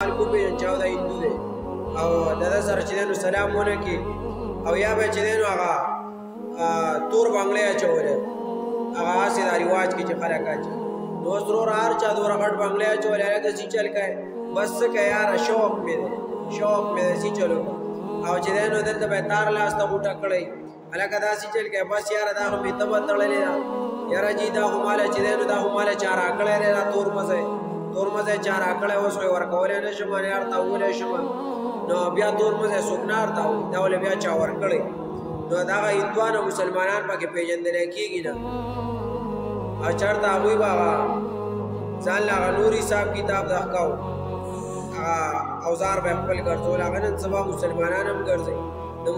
خلکو پېژني چې دا هندو دی او د ده سره چې دی نو سلام ونه کړي او یا به چې دی نو هغه تور بنګړی اچولی هغه هسې دا رواج کې چې خلک اچوي نو اوس وروره هر چا دومره غټ بنګړی اچولی هلکه څه چل کوې بس څه کوې یاره شوق مې دی شوق مې دی څه چل وکړه او چې دی نو دلته به یې تار لاس ته غوټه کړی هلکه داسې چل کوې بس یاره دا خو مې تبه تړلې ده یاره جي دا خو ماله چې دی نو دا خو ماله چا راکړی دی دا تور مزی چا راکړی اوس خو یې ورکولی نه شم یار ته وولی شم نو بیا تور مزی څوک نه ورته دا ولې بیا چا ورکړی نو دغه هندوان او مسلمانان پکې پېژندلی کېږي نه او چېرته هغوی به هغه ځان له هغه نور حساب کتاب د ښکاو هغه اوزار به یې خپل ګرځول هغه نن سبا مسلمانان هم ګرځوي